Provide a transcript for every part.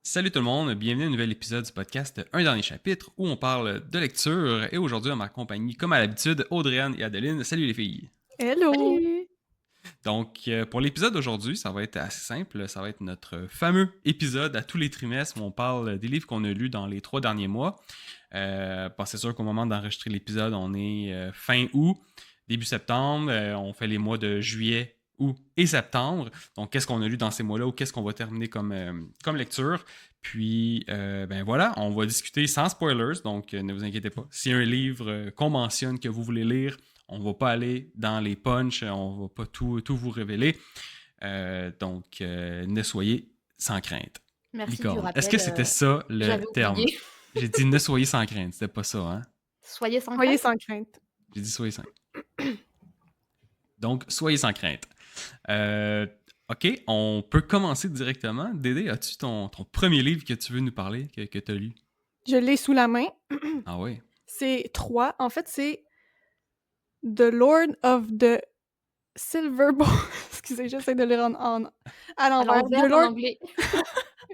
Salut tout le monde, bienvenue à un nouvel épisode du podcast Un dernier chapitre où on parle de lecture et aujourd'hui on ma compagnie comme à l'habitude Audrey-Anne et Adeline. Salut les filles! Hello! Salut! Donc pour l'épisode d'aujourd'hui ça va être assez simple, ça va être notre fameux épisode à tous les trimestres où on parle des livres qu'on a lus dans les 3 derniers mois. C'est sûr qu'au moment d'enregistrer l'épisode on est fin août, début septembre, on fait les mois de juillet, août et septembre. Donc, qu'est-ce qu'on a lu dans ces mois-là ou qu'est-ce qu'on va terminer comme lecture. Puis, ben voilà, on va discuter sans spoilers, donc ne vous inquiétez pas. S'il y a un livre qu'on mentionne que vous voulez lire, on va pas aller dans les punchs, on va pas tout vous révéler. Ne soyez sans crainte. Merci du Licorne, est-ce que rappel, c'était ça le j'avais terme? oublié. J'ai dit ne soyez sans crainte, c'était pas ça, hein? Soyez sans Soyez crainte? sans crainte. J'ai dit soyez sans. Donc, soyez sans crainte. Euh, OK, on peut commencer directement. Dédé, as-tu ton premier livre que tu veux nous parler, que tu as lu? Je l'ai sous la main. Ah oui. C'est 3. En fait, c'est The Lord of the Silver Bow. Excusez, j'essaie de le lire à À l'envers. l'envers en anglais.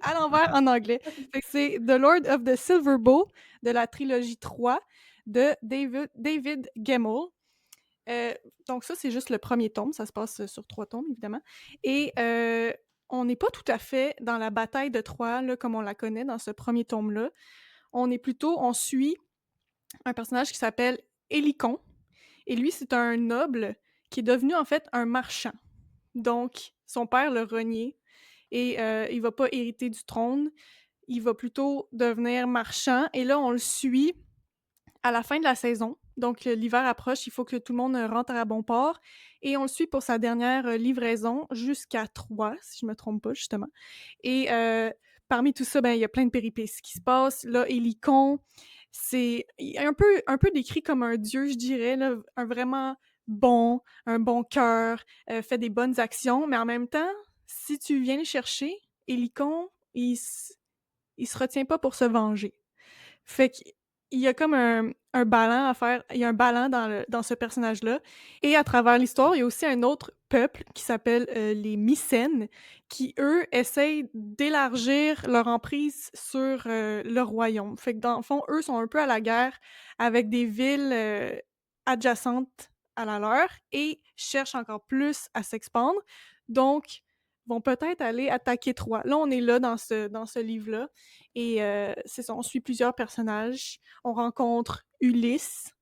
À l'envers en anglais. Fait que c'est The Lord of the Silver Bow de la trilogie 3 de David Gemmell. Donc ça, c'est juste le premier tome. Ça se passe sur 3 tomes, évidemment. Et on n'est pas tout à fait dans la bataille de Troie, là, comme on la connaît dans ce premier tome-là. On suit un personnage qui s'appelle Hélicon. Et lui, c'est un noble qui est devenu, en fait, un marchand. Donc, son père l'a renié et il va pas hériter du trône. Il va plutôt devenir marchand. Et là, on le suit à la fin de la saison. Donc, l'hiver approche, il faut que tout le monde rentre à bon port. Et on le suit pour sa dernière livraison jusqu'à Troyes, si je me trompe pas, justement. Et parmi tout ça, ben, il y a plein de péripéties qui se passent. Là, Hélicon, c'est un peu décrit comme un dieu, je dirais, là, un bon cœur, fait des bonnes actions, mais en même temps, si tu viens le chercher, Hélicon, il se retient pas pour se venger. Fait qu'il y a comme un balan à faire. Il y a un balan dans ce personnage-là. Et à travers l'histoire, il y a aussi un autre peuple qui s'appelle les Mycènes, qui, eux, essayent d'élargir leur emprise sur le royaume. Fait que, dans le fond, eux sont un peu à la guerre avec des villes adjacentes à la leur et cherchent encore plus à s'expandre. Donc, vont peut-être aller attaquer Troie. Là, on est là dans ce livre-là. Et c'est ça, on suit plusieurs personnages. On rencontre Ulysse,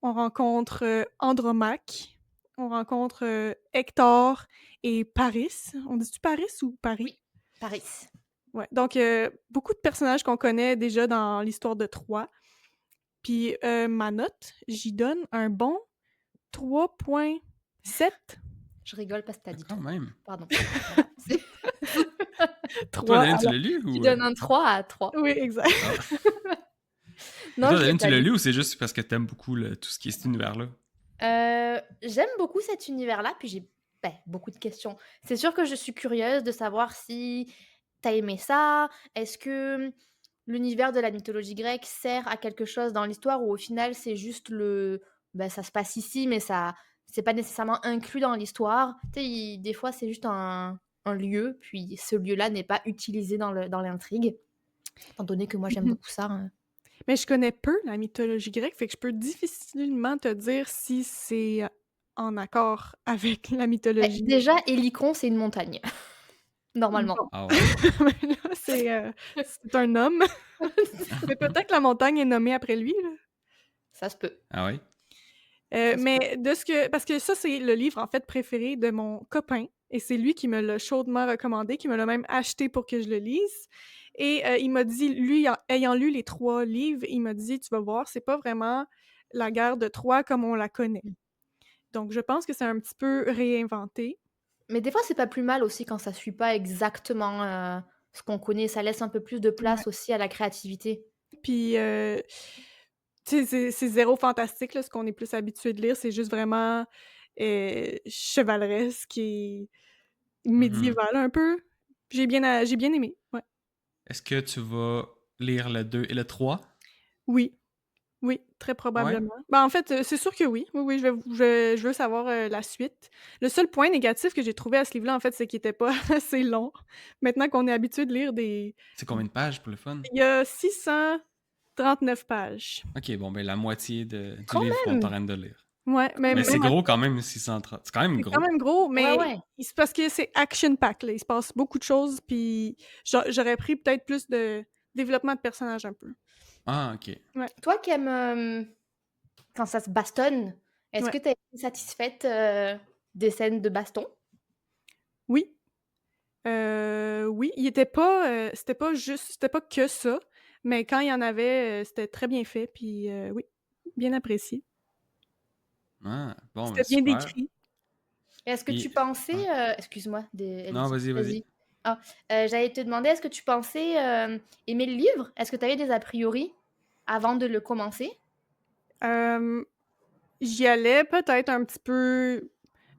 on rencontre Andromaque, on rencontre Hector et Paris. On dit-tu Paris ou Paris? Oui, Paris. Ouais, donc beaucoup de personnages qu'on connaît déjà dans l'histoire de Troie. Puis ma note, j'y donne un bon 3.7. Je rigole parce que t'as dit Quand 3. même. Pardon. Voilà, c'est Toi, 3 Adeline, tu alors. l'as lu tu ou... donnes un 3 à 3. Oui, exact. Ah. Et Non, toi, je l'ai Adeline, tu pas l'as lu. lu ou c'est juste parce que t'aimes beaucoup tout ce qui est cet univers-là? J'aime beaucoup cet univers-là, puis j'ai, beaucoup de questions. C'est sûr que je suis curieuse de savoir si t'as aimé ça. Est-ce que l'univers de la mythologie grecque sert à quelque chose dans l'histoire ou au final c'est juste ça se passe ici, mais ça c'est pas nécessairement inclus dans l'histoire. Tu sais, des fois c'est juste un lieu, puis ce lieu-là n'est pas utilisé dans l'intrigue. Étant donné que moi j'aime beaucoup ça. Mais je connais peu la mythologie grecque, fait que je peux difficilement te dire si c'est en accord avec la mythologie. Déjà, Hélicon, c'est une montagne, normalement. Bon, Ah ouais? mais là, c'est un homme, mais peut-être que la montagne est nommée après lui, là. Ça se peut. Ah ouais? Ça se peut. Mais parce que ça, c'est le livre, en fait, préféré de mon copain, et c'est lui qui me l'a chaudement recommandé, qui me l'a même acheté pour que je le lise. Et il m'a dit, lui, ayant lu les 3 livres, il m'a dit: «Tu vas voir, c'est pas vraiment la guerre de Troie comme on la connaît». Donc je pense que c'est un petit peu réinventé. Mais des fois, c'est pas plus mal aussi quand ça suit pas exactement, ce qu'on connaît. Ça laisse un peu plus de Ouais. place aussi à la créativité. Puis, tu sais, c'est zéro fantastique, là, ce qu'on est plus habitué de lire, c'est juste vraiment, chevaleresque et Mhm. médiéval un peu. J'ai bien aimé, ouais. Est-ce que tu vas lire le 2 et le 3? Oui, oui. très Ouais? probablement. Ben, en fait, c'est sûr que oui. Oui, oui, je veux savoir, la suite. Le seul point négatif que j'ai trouvé à ce livre-là, en fait, c'est qu'il était pas assez long. Maintenant qu'on est habitué de lire des C'est combien de pages pour le fun? il y a 639 pages. Ok, bon, ben la moitié du Quand livre qu'on est en même! train de lire. Ouais, mais Mais c'est même à gros ça, quand même, 630. C'est quand même c'est quand gros. même gros, Ouais, mais ouais. c'est parce que c'est action pack, là. Il se passe beaucoup de choses, puis j'aurais pris peut-être plus de développement de personnages un peu. Ah, ok. Ouais, Toi qui aimes, quand ça se bastonne, est-ce ouais. que tu as été satisfaite, des scènes de baston? Oui. Oui, il était pas, c'était pas que ça, mais quand il y en avait, c'était très bien fait, puis oui, bien apprécié. Ah, bon, ben C'était bien super. décrit. Est-ce que tu Puis, pensais, ouais. excuse-moi, Non, allez-y, vas-y, vas-y. vas-y. Ah, j'allais te demander, est-ce que tu pensais, aimer le livre? Est-ce que tu avais des a priori avant de le commencer? Hem, J'y allais peut-être un petit peu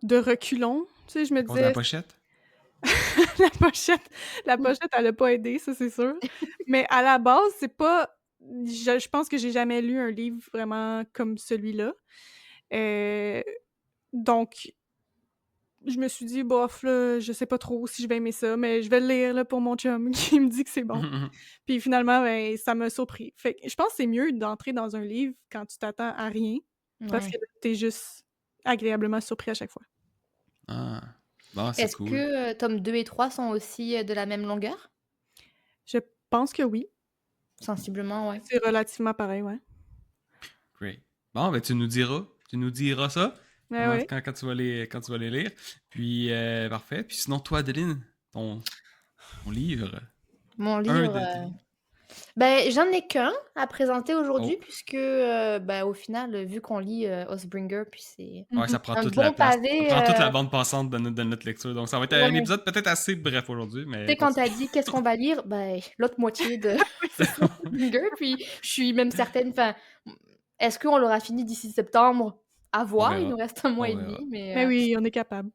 de reculons, tu sais, je me À cause de la disais pochette? la pochette la pochette, elle a pas aidé, ça, c'est sûr. Mais à la base, c'est pas je pense que j'ai jamais lu un livre vraiment comme celui-là. Heu, donc je me suis dit: «Bof, là, je sais pas trop si je vais aimer ça, mais je vais le lire, là, pour mon chum qui me dit que c'est bon». Puis finalement, ben, ça m'a surpris. Fait que je pense que c'est mieux d'entrer dans un livre quand tu t'attends à rien, parce que Ouais. là, tu juste agréablement surpris à chaque fois. Ah, bon, c'est Est-ce cool. que, tome 2 et 3 sont aussi, de la même longueur? Je pense que oui. Sensiblement, ouais. C'est relativement pareil, ouais. Great. Bon, ben tu nous diras. Tu nous diras ça. Ouais, ouais. Quand tu vas les lire. Puis, parfait. Puis sinon, toi, Adeline, ton livre. Mon Un livre, de tes livres. ben, j'en ai qu'un à présenter Oh. aujourd'hui puisque, bah, au final, vu qu'on lit, Oathbringer, puis c'est Ouais, Mmh. ça prend un toute la bon place. Ça pavé, prend toute la bande passante de notre lecture. Donc, ça va être un ouais. épisode peut-être assez bref aujourd'hui, Tu mais sais, pas de quand tu as souci. dit: «Qu'est-ce qu'on va lire?» ben, l'autre moitié de Oui, c'est ça. Oathbringer, puis je suis même certaine, enfin, est-ce qu'on l'aura fini d'ici septembre? À On voir, il nous verra. reste un mois On et verra. demi, mais Mais oui, on est capable.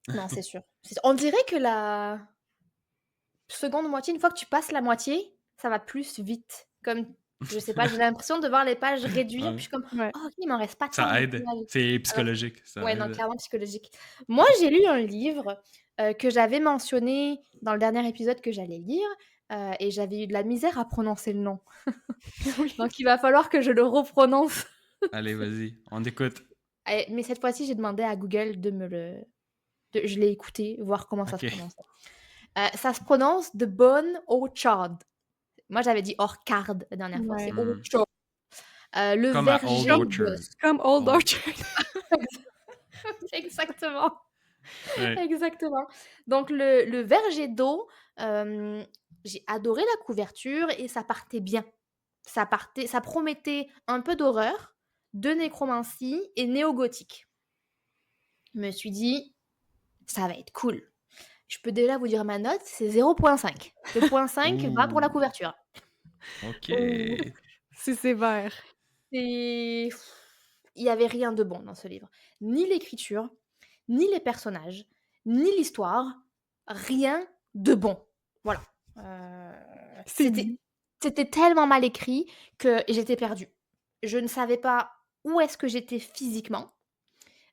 non, c'est sûr. On dirait que la seconde moitié, une fois que tu passes la moitié, ça va plus vite. Comme, je sais pas, j'ai l'impression de voir les pages réduire, puis Ouais. je suis comme: Ouais. «Oh, OK, il m'en reste pas tant Ça au aide. final». C'est Alors psychologique. Ça ouais, non, aide. clairement psychologique. Moi, j'ai lu un livre, que j'avais mentionné dans le dernier épisode que j'allais lire, et j'avais eu de la misère à prononcer le nom. Oui. Donc il va falloir que je le reprononce. Allez, vas-y. On écoute. Mais cette fois-ci, j'ai demandé à Google de me le je l'ai écouté, voir comment ça se OK. prononçait. Ça se prononce The Bone Orchard. Moi, j'avais dit Orchard la dernière fois, c'est Ouais. Hmm. Orchard. Le Comme à Old verger Comme Orchard. comme Old Old. Orchard. exactement, Ouais. exactement. Donc le verger d'eau, j'ai adoré la couverture et ça partait bien. Ça promettait un peu d'horreur, de nécromancie et néo-gothique. Je me suis dit: «Ça va être cool». Je peux déjà vous dire ma note, c'est 0,5. Le point 5 va pour la Ouh. couverture. OK. Oh, c'est sévère. C'est il y avait rien de bon dans ce livre. Ni l'écriture, ni les personnages, ni l'histoire, rien de bon. Voilà. C'est dit. C'était tellement mal écrit que j'étais perdue. Je ne savais pas où est-ce que j'étais physiquement.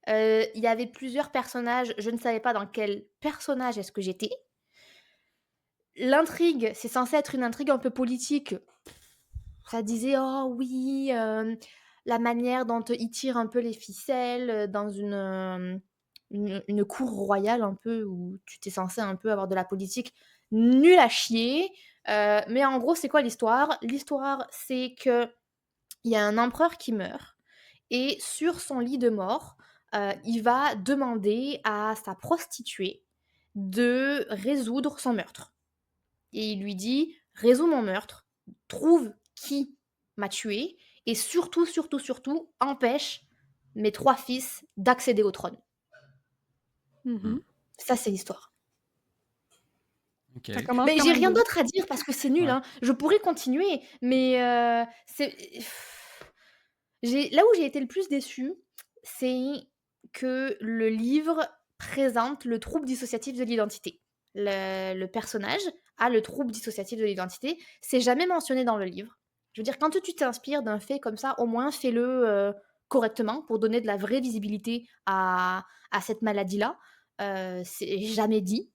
Il y avait plusieurs personnages, je ne savais pas dans quel personnage est-ce que j'étais. L'intrigue, c'est censé être une intrigue un peu politique. Ça disait: «Oh oui, la manière dont ils tirent un peu les ficelles, dans une cour royale un peu où tu t'es censé un peu avoir de la politique». Nul à chier, mais en gros, c'est quoi l'histoire? L'histoire, c'est qu'il y a un empereur qui meurt et sur son lit de mort, il va demander à sa prostituée de résoudre son meurtre et il lui dit: «Résous mon meurtre, trouve qui m'a tué et surtout, surtout, surtout, empêche mes 3 fils d'accéder au trône». Hmm. Mmh. Ça, c'est l'histoire. Ça OK. commence Mais quand j'ai même rien bien. d'autre à dire parce que c'est nul, Ouais. hein. Je pourrais continuer, mais c'est là où j'ai été le plus déçue, c'est que le livre présente le trouble dissociatif de l'identité. Le personnage a le trouble dissociatif de l'identité. C'est jamais mentionné dans le livre. Je veux dire, quand tu t'inspires d'un fait comme ça, au moins fais-le correctement pour donner de la vraie visibilité à cette maladie-là. C'est jamais dit.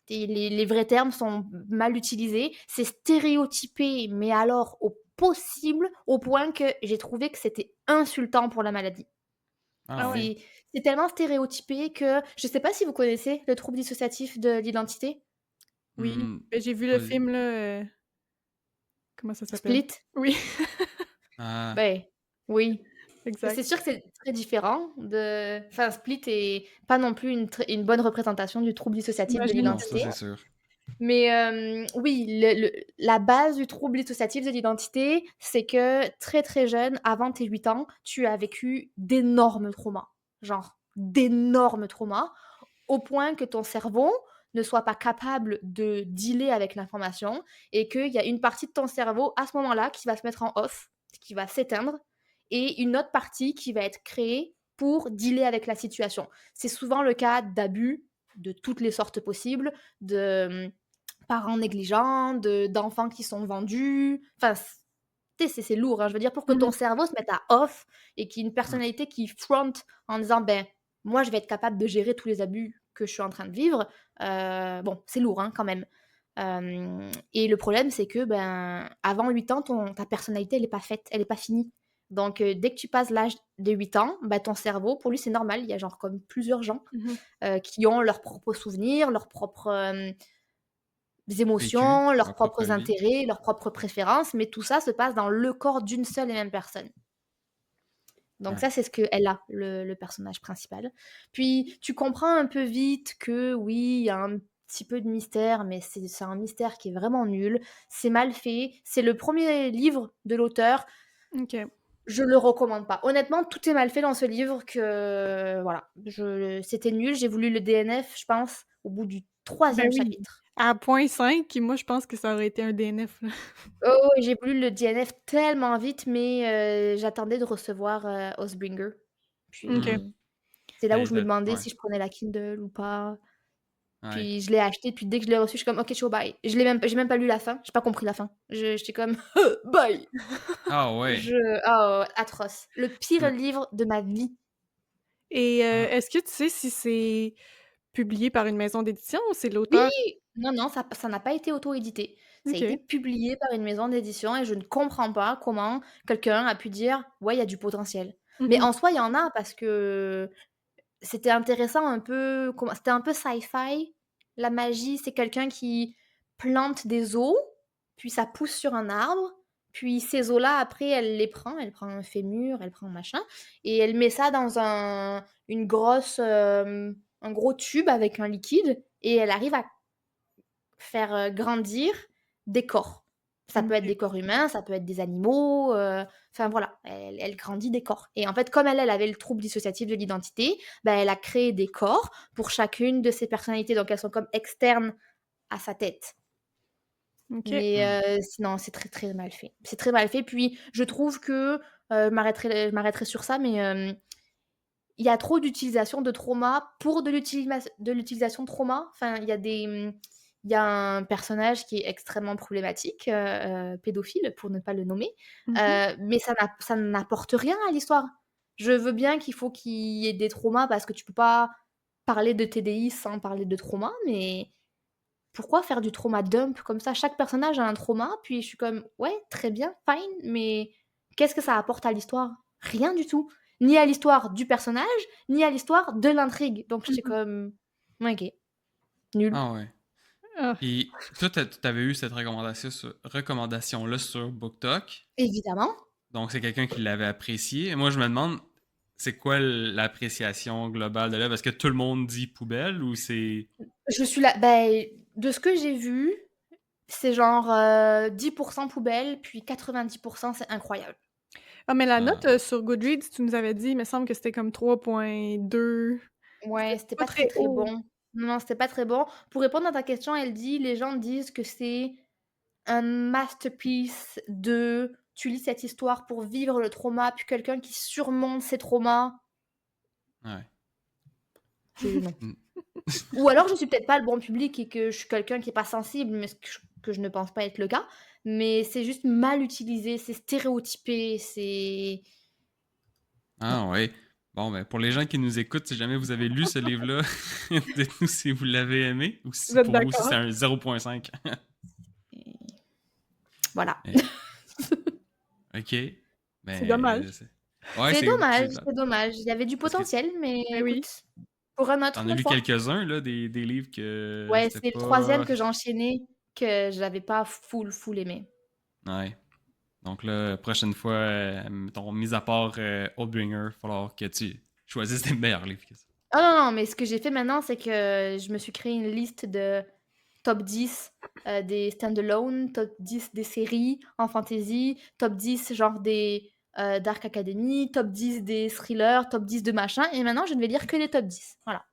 Et les vrais termes sont mal utilisés. C'est stéréotypé, mais alors au possible, au point que j'ai trouvé que c'était insultant pour la maladie. Ah Ah ouais. ouais. C'est tellement stéréotypé que je sais pas si vous connaissez le trouble dissociatif de l'identité? Oui. Hmm, Ben, j'ai vu le vas-y. film, là, comment ça s'appelle? Split? Oui, Ah, Ben, oui. C'est exact. sûr que c'est très différent de enfin, Split est pas non plus une bonne représentation du trouble dissociatif de J'imagine non, ça l'identité. c'est sûr. Mais oui, la base du trouble dissociatif de l'identité, c'est que très, très jeune, avant tes 8 ans, tu as vécu d'énormes traumas. Genre d'énormes traumas, au point que ton cerveau ne soit pas capable de dealer avec l'information et qu'il y a une partie de ton cerveau, à ce moment-là, qui va se mettre en off, qui va s'éteindre et une autre partie qui va être créée pour dealer avec la situation. C'est souvent le cas d'abus de toutes les sortes possibles, de parents négligents, d'enfants qui sont vendus. Enfin, tu sais, c'est lourd, hein. Je veux dire, pour que ton Mmh. cerveau se mette à off et qu'il y ait une Hmm. personnalité qui front en disant, ben, moi, je vais être capable de gérer tous les abus que je suis en train de vivre. Bon, c'est lourd, hein, quand même. Et le problème, c'est que, ben, avant 8 ans, ta personnalité, elle n'est pas faite, elle n'est pas finie. Donc, dès que tu passes l'âge de 8 ans, ben, ton cerveau, pour lui, c'est normal. Il y a genre comme plusieurs gens Mmh. qui ont leurs propres souvenirs, leurs propres Vécu, émotions, leurs ma propre propres vie. intérêts, leurs propres préférences, mais tout ça se passe dans le corps d'une seule et même personne. Donc Ouais. ça, c'est ce qu'elle a, le personnage principal. Puis tu comprends un peu vite que oui, il y a un petit peu de mystère, mais c'est un mystère qui est vraiment nul. C'est mal fait. C'est le premier livre de l'auteur. OK. Je le recommande pas. Honnêtement, tout est mal fait dans ce livre que voilà, c'était nul. J'ai voulu le DNF, je pense, au bout du Ben troisième oui. chapitre. À point 5, moi, je pense que ça aurait été un DNF, là. Oh, oui, j'ai voulu le DNF tellement vite, mais j'attendais de recevoir, Oathbringer. OK. Hmm. Puis, c'est là où Ben, je me demandais ouais. si je prenais la Kindle ou pas. Ouais. Puis je l'ai acheté, puis dès que je l'ai reçu, je suis comme: «OK, ciao, bye». J'ai même pas lu la fin, j'ai pas compris la fin. J'étais comme: «Bye». Ah ouais. Je oh, atroce. Le pire Mais- livre de ma vie. Et ah, est-ce que tu sais si c'est publié par une maison d'édition ou c'est Oui! l'auteur? Non, non, ça n'a pas été auto-édité. Ça a été OK. publié par une maison d'édition et je ne comprends pas comment quelqu'un a pu dire: «Ouais, il y a du potentiel». Mais Mmh. en soi, il y en a parce que c'était intéressant un peu comment c'était un peu sci-fi. La magie, c'est quelqu'un qui plante des os, puis ça pousse sur un arbre, puis ces os-là, après, elle prend un fémur, elle prend un machin et elle met ça dans un gros tube avec un liquide et elle arrive à faire, grandir des corps. Ça peut être OK. des corps humains, ça peut être des animaux, enfin voilà, elle grandit des corps et en fait, comme elle avait le trouble dissociatif de l'identité, bah, elle a créé des corps pour chacune de ses personnalités, donc elles sont comme externes à sa tête. OK. Mais hmm. sinon, c'est très, très mal fait. C'est très mal fait, puis je trouve que, je m'arrêterai sur ça, mais il y a trop d'utilisation de trauma pour de l'utilisation de trauma. Enfin, il y a un personnage qui est extrêmement problématique, pédophile pour ne pas le nommer, Mmh. mais ça n'apporte rien à l'histoire. Je veux bien qu'il faut qu'il y ait des traumas parce que tu peux pas parler de TDI sans parler de trauma, mais pourquoi faire du trauma dump comme ça? Chaque personnage a un trauma, puis je suis comme: «Ouais, très bien, fine, mais qu'est-ce que ça apporte à l'histoire? Rien du tout. Ni à l'histoire du personnage, ni à l'histoire de l'intrigue». Donc j'étais Mmh. comme: «OK, nul». Ah ouais. Ah. Et toi, t'avais eu cette recommandation-là sur BookTok. Évidemment. Donc, c'est quelqu'un qui l'avait apprécié. Et moi, je me demande, c'est quoi l'appréciation globale de l'œuvre? Est-ce que tout le monde dit poubelle ou c'est... Je suis là beh, de ce que j'ai vu, c'est genre, 10 poubelle, puis 90 c'est incroyable. Ah, mais la note, Ah, sur Goodreads, tu nous avais dit, il me semble que c'était comme 3.2. Ouais, C'était c'était pas pas très, très très haut. bon. Non, c'était pas très bon. Pour répondre à ta question, elle dit: «Les gens disent que c'est un masterpiece de tu lis cette histoire pour vivre le trauma, puis quelqu'un qui surmonte ses traumas». ouais. Je non. Hmm. Ou alors je suis peut-être pas le bon public et que je suis quelqu'un qui est pas sensible, mais que je ne pense pas être le cas. Mais c'est juste mal utilisé, c'est stéréotypé, c'est... Non. Ah ouais. Bon, ben, pour les gens qui nous écoutent, si jamais vous avez lu ce livre-là, dites-nous si vous l'avez aimé ou si Vous êtes pour vous, si d'accord? c'est un 0.5. Et voilà. Eh, ok. C'est Ben, dommage. ouais, C'est dommage, plate. c'est dommage. Il y avait du Parce que potentiel, mais Ben oui. écoute, pour un autre t'en as lu fois. quelques-uns, là, des livres que Ouais, c'était c'est le troisième pas. que j'enchaînais que j'avais pas full aimé. Ouais. Donc là, prochaine fois, mettons, mis à part Oathbringer, il va falloir que tu choisisses des meilleurs livres que ça. Ah non, non, mais ce que j'ai fait maintenant, c'est que je me suis créé une liste de top 10 des stand-alone, top 10 des séries en fantasy, top 10 genre des Dark Academy, top 10 des thrillers, top 10 de machin, et maintenant je ne vais lire que des top 10. Voilà.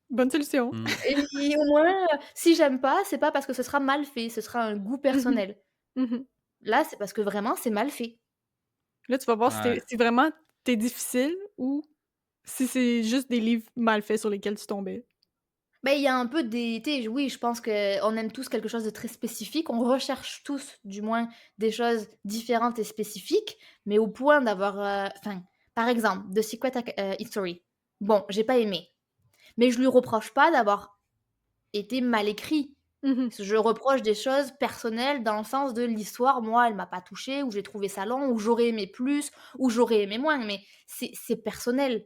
Bonne solution. Hmm. Et au moins, si j'aime pas, c'est pas parce que ce sera mal fait, ce sera un goût personnel. Mhm. Là, c'est parce que vraiment, c'est mal fait. Là, tu vas voir Ouais. si vraiment t'es difficile ou si c'est juste des livres mal faits sur lesquels tu tombais. Ben, il y a un peu des... tu sais, oui, je pense qu'on aime tous quelque chose de très spécifique. On recherche tous, du moins, des choses différentes et spécifiques, mais au point d'avoir... Enfin, par exemple, The Secret History. Bon, j'ai pas aimé. Mais je lui reproche pas d'avoir été mal écrit. Mhm. Je reproche des choses personnelles dans le sens de l'histoire, moi, elle m'a pas touchée, ou j'ai trouvé ça lent, ou j'aurais aimé plus, ou j'aurais aimé moins, mais c'est personnel.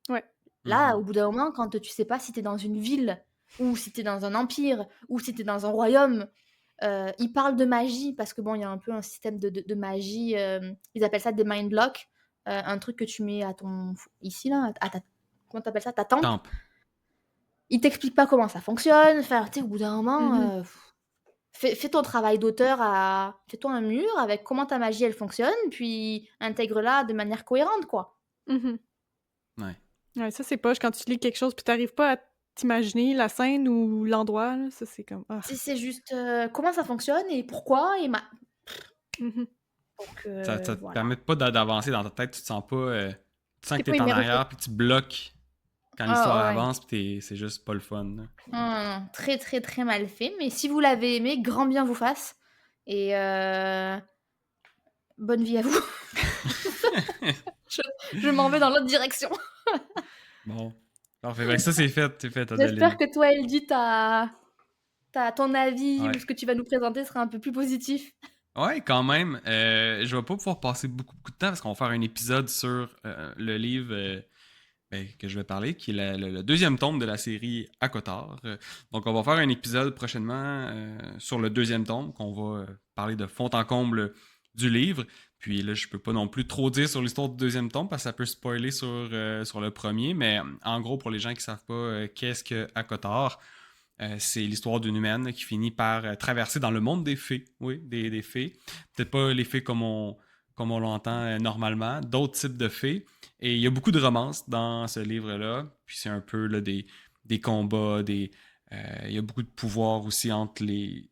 Ouais. Là, Mhm. au bout d'un moment, quand tu sais pas si t'es dans une ville, ou si t'es dans un empire, ou si t'es dans un royaume, ils parlent de magie, parce que bon, il y a un peu un système de magie, ils appellent ça des mind blocks, un truc que tu mets à ton... ici, là, à ta... comment t'appelles ça? Ta tempe. Temple. Ils t'expliquent pas comment ça fonctionne, enfin, tu sais, au bout d'un moment... Mhm. Fais ton travail d'auteur fais-toi un mur avec comment ta magie elle fonctionne, puis intègre-la de manière cohérente, quoi. Mhm. Ouais. Ouais, ça, c'est poche quand tu lis quelque chose puis t'arrives pas à t'imaginer la scène ou l'endroit, là, ça, c'est comme... Ah. C'est juste comment ça fonctionne et pourquoi, et Mhm. donc Ça te voilà. permet pas d'avancer dans ta tête, tu te sens pas. Tu sens T'es que pas t'es en immergé. arrière, puis tu bloques quand l'histoire Ah ouais. avance, puis c'est juste pas le fun. Là. Non, non, non, très très très mal fait, mais si vous l'avez aimé, grand bien vous fasse, et bonne vie à vous. Je m'en vais dans l'autre direction. Bon. Parfait. Fait que ça, c'est fait, J'espère Adeline. que toi, Eldy, ton avis ou Ouais. ce que tu vas nous présenter sera un peu plus positif. Ouais, quand même. Je vais pas pouvoir passer beaucoup de temps parce qu'on va faire un épisode sur le livre que je vais parler, qui est le deuxième tome de la série À Cotard. Donc, on va faire un épisode prochainement sur le deuxième tome, qu'on va parler de fond en comble du livre. Puis là, je peux pas non plus trop dire sur l'histoire du deuxième tome parce que ça peut spoiler sur le premier. Mais en gros, pour les gens qui savent pas qu'est-ce que À Cotard, c'est l'histoire d'une humaine qui finit par traverser dans le monde des fées. Oui, des fées. Peut-être pas les fées comme on l'entend normalement, d'autres types de fées. Et il y a beaucoup de romances dans ce livre-là. Puis c'est un peu là, des combats, il y a beaucoup de pouvoir aussi entre les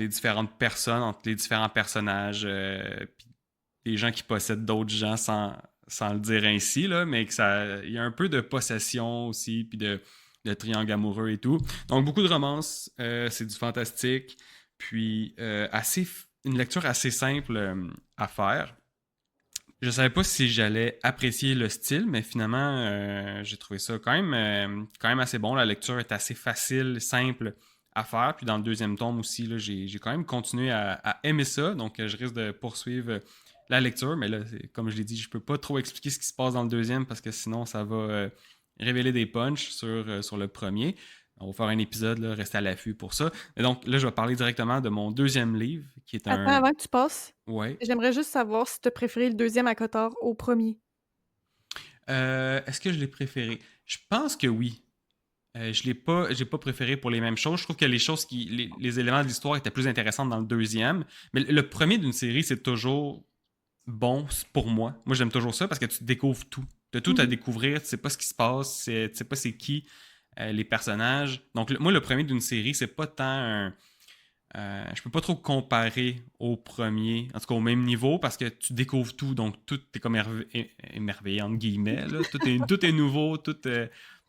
différentes personnes, entre les différents personnages. Puis des gens qui possèdent d'autres gens sans le dire ainsi, là, mais il y a un peu de possession aussi, puis de triangle amoureux et tout. Donc beaucoup de romances, c'est du fantastique, puis une lecture assez simple à faire. Je savais pas si j'allais apprécier le style, mais finalement, j'ai trouvé ça quand même assez bon. La lecture est assez facile, simple à faire. Puis dans le deuxième tome aussi, là, j'ai quand même continué à aimer ça. Donc, je risque de poursuivre la lecture. Mais là, comme je l'ai dit, je peux pas trop expliquer ce qui se passe dans le deuxième parce que sinon, ça va révéler des punchs sur le premier. On va faire un épisode, là, rester à l'affût pour ça. Et donc, là, je vais parler directement de mon deuxième livre, qui est Attends, un... avant que tu passes, Ouais. j'aimerais juste savoir si t'as préféré le deuxième à Cotard au premier. Est-ce que je l'ai préféré? Je pense que oui. J'ai pas préféré pour les mêmes choses. Je trouve que les éléments de l'histoire étaient plus intéressants dans le deuxième. Mais le premier d'une série, c'est toujours bon pour moi. Moi, j'aime toujours ça parce que tu découvres tout. Tu as tout à Mhm. découvrir. Tu sais pas ce qui se passe. Tu sais pas c'est qui les personnages. Donc, moi, le premier d'une série, c'est pas tant je peux pas trop comparer au premier, en tout cas au même niveau, parce que tu découvres tout, donc tout est comme émerveillé, entre guillemets. Là. Tout est nouveau, tout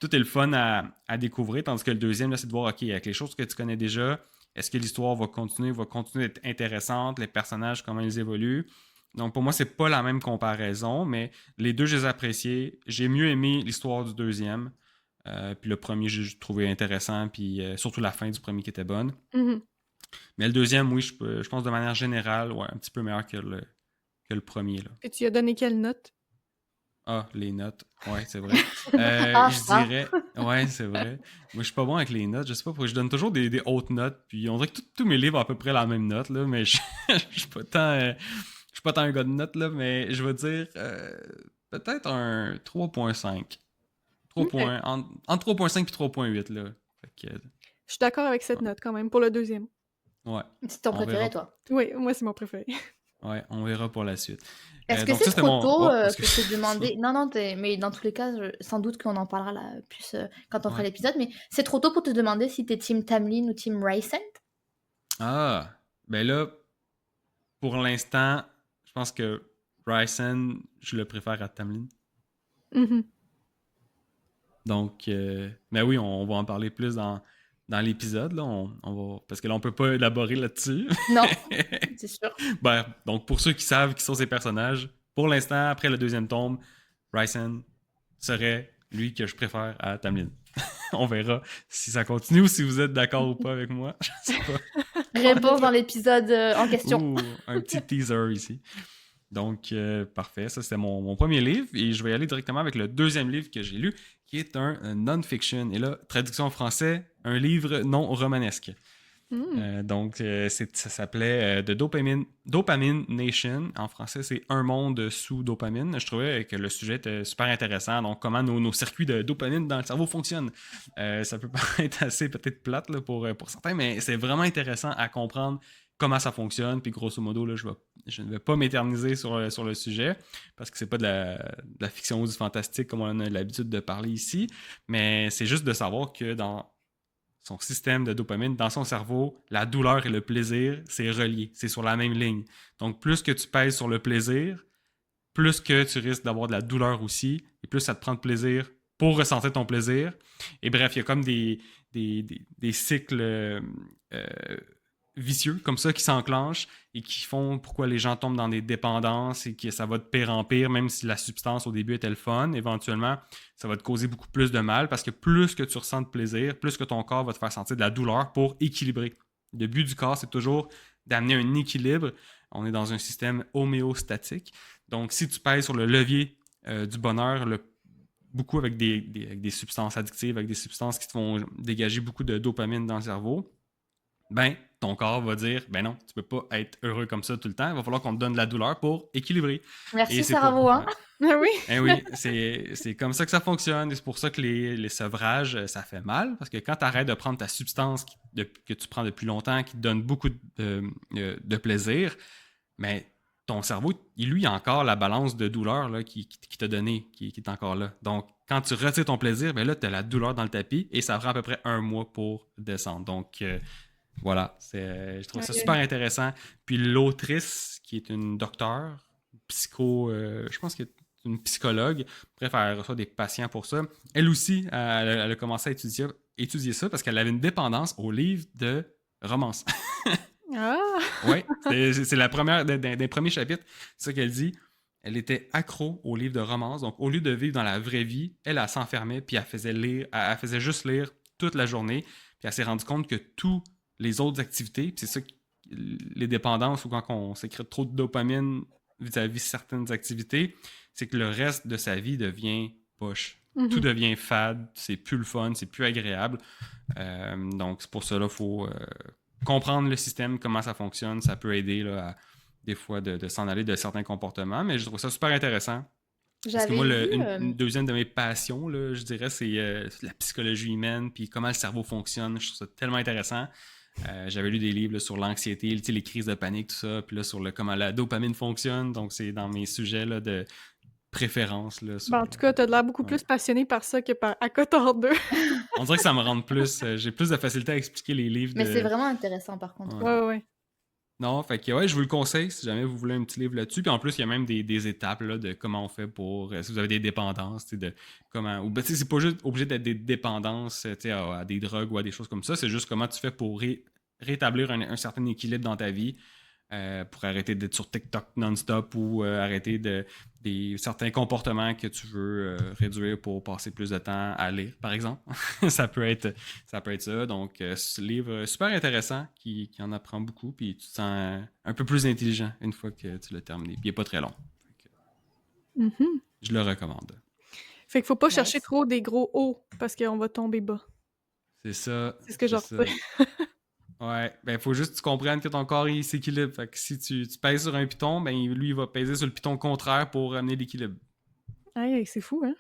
tout est le fun à découvrir, tandis que le deuxième, là, c'est de voir, OK, avec les choses que tu connais déjà, est-ce que l'histoire va continuer d'être intéressante, les personnages, comment ils évoluent. Donc, pour moi, c'est pas la même comparaison, mais les deux, je les ai appréciés. J'ai mieux aimé l'histoire du deuxième. Puis le premier, j'ai trouvé intéressant, puis surtout la fin du premier qui était bonne. Mhm. Mais le deuxième, oui, je pense de manière générale, ouais, un petit peu meilleur que le premier, là. Et tu lui as donné quelle note? Ah, les notes. Ouais, c'est vrai. Ah, Je dirais. Ouais, c'est vrai. Moi, je suis pas bon avec les notes. Je sais pas pourquoi. Je donne toujours des hautes notes. Puis on dirait que tous mes livres ont à peu près la même note, là. Mais je suis pas tant. Je suis pas tant un gars de notes, là. Mais je veux dire. Peut-être un 3.5. 3 Ok. points. Entre 3.5 et 3.8, là. Fait que, Je suis d'accord avec cette note quand même pour le deuxième. ouais. C'est ton On préféré, verra. toi? Oui, moi, c'est mon préféré. Ouais, on verra pour la suite. Est-ce que Donc c'est ça, c'était trop mon. tôt Oh, pour excuse. te demander... Non, non, mais dans tous les cas, sans doute qu'on en parlera là plus quand on fera Ouais. l'épisode, mais c'est trop tôt pour te demander si t'es Team Tamlin ou Team Rysand? Ah, ben là, pour l'instant, je pense que Bryson, je le préfère à Tamlin. Mhm. Donc, mais oui, on va en parler plus dans l'épisode, là. On va, parce que là, on peut pas élaborer là-dessus. Non, c'est sûr. Ben, donc, pour ceux qui savent qui sont ces personnages, pour l'instant, après le deuxième tome, Bryson serait lui que je préfère à Tamlin. On verra si ça continue ou si vous êtes d'accord ou pas avec moi. Je sais pas. Réponse dans l'épisode en question. Ouh, un petit teaser ici. Donc, parfait. Ça, c'était mon premier livre. Et je vais y aller directement avec le deuxième livre que j'ai lu, qui est un non-fiction. Et là, traduction en français, un livre non romanesque. Mm. Donc, ça s'appelait The Dopamine Nation. En français, c'est Un monde sous dopamine. Je trouvais que le sujet était super intéressant. Donc, comment nos circuits de dopamine dans le cerveau fonctionnent. Ça peut paraître assez peut-être plate là, pour certains, mais c'est vraiment intéressant à comprendre comment ça fonctionne. Puis, grosso modo, là, je ne vais pas m'éterniser sur le sujet parce que c'est pas de la fiction ou du fantastique comme on a l'habitude de parler ici. Mais c'est juste de savoir que dans son système de dopamine, dans son cerveau, la douleur et le plaisir, c'est relié, c'est sur la même ligne. Donc, plus que tu pèses sur le plaisir, plus que tu risques d'avoir de la douleur aussi, et plus ça te prend de plaisir pour ressentir ton plaisir. Et bref, il y a comme des cycles vicieux comme ça qui s'enclenchent et qui font pourquoi les gens tombent dans des dépendances et que ça va de pire en pire, même si la substance au début était le fun, éventuellement, ça va te causer beaucoup plus de mal parce que plus que tu ressens de plaisir, plus que ton corps va te faire sentir de la douleur pour équilibrer. Le but du corps, c'est toujours d'amener un équilibre. On est dans un système homéostatique. Donc, si tu pèses sur le levier du bonheur, beaucoup avec des substances addictives, avec des substances qui te font dégager beaucoup de dopamine dans le cerveau, ben, ton corps va dire, ben non, tu peux pas être heureux comme ça tout le temps, il va falloir qu'on te donne de la douleur pour équilibrer. Merci, Et c'est Sarah Vaughan. Ah oui. Eh oui, c'est comme ça que ça fonctionne. Et c'est pour ça que les sevrages, ça fait mal. Parce que quand tu arrêtes de prendre ta substance que tu prends depuis longtemps, qui te donne beaucoup de plaisir, mais ton cerveau, lui, a encore la balance de douleur là, qui t'a donné, qui est encore là. Donc, quand tu retires ton plaisir, ben là, tu as la douleur dans le tapis et ça prend à peu près 1 mois pour descendre. Donc, voilà, je trouve ça super intéressant. Puis l'autrice, qui est une docteure, je pense qu'elle est une psychologue, bref, elle reçoit des patients pour ça. Elle aussi, elle a commencé à étudier ça parce qu'elle avait une dépendance aux livres de romance. Ah! Oui, c'est la première des premiers chapitres, c'est ça qu'elle dit. Elle était accro aux livres de romance, donc au lieu de vivre dans la vraie vie, elle s'enfermait puis elle faisait juste lire toute la journée, puis elle s'est rendue compte que tous les autres activités, puis c'est ça, les dépendances ou quand on sécrète trop de dopamine vis-à-vis certaines activités, c'est que le reste de sa vie devient poche. Mhm. Tout devient fade, c'est plus le fun, c'est plus agréable. Donc c'est pour ça, il faut comprendre le système, comment ça fonctionne. Ça peut aider là, des fois de s'en aller de certains comportements, mais je trouve ça super intéressant. Parce que moi, une deuxième de mes passions, là, je dirais, c'est la psychologie humaine, puis comment le cerveau fonctionne. Je trouve ça tellement intéressant. J'avais lu des livres là, sur l'anxiété, les crises de panique, tout ça, puis là, sur comment la dopamine fonctionne. Donc, c'est dans mes sujets là, de préférence. Là, En tout cas, t'as l'air beaucoup plus passionné par ça que par ACOTAR 2. On dirait que ça me rend plus... j'ai plus de facilité à expliquer les livres. Mais c'est vraiment intéressant, par contre. Ouais. Non, fait que ouais, je vous le conseille si jamais vous voulez un petit livre là-dessus. Puis en plus, il y a même des étapes là, de comment on fait pour si vous avez des dépendances, tu sais, de comment. Ou ben, tu sais, c'est pas juste obligé d'être des dépendances tu sais, à des drogues ou à des choses comme ça. C'est juste comment tu fais pour rétablir un certain équilibre dans ta vie. Pour arrêter d'être sur TikTok non-stop ou arrêter certains comportements que tu veux réduire pour passer plus de temps à lire, par exemple. ça peut être ça. Donc, ce livre super intéressant qui en apprend beaucoup, puis tu te sens un peu plus intelligent une fois que tu l'as terminé. Puis il n'est pas très long. Mhm. Je le recommande. Fait qu'il faut pas chercher Nice. trop des gros hauts parce qu'on va tomber bas. C'est ça. C'est ce que je C'est ça. retiens. Ouais, ben faut juste que tu comprennes que ton corps il s'équilibre. Fait que si tu pèses sur un piton, ben lui il va peser sur le piton contraire pour amener l'équilibre. Aïe, c'est fou, hein? Ouais.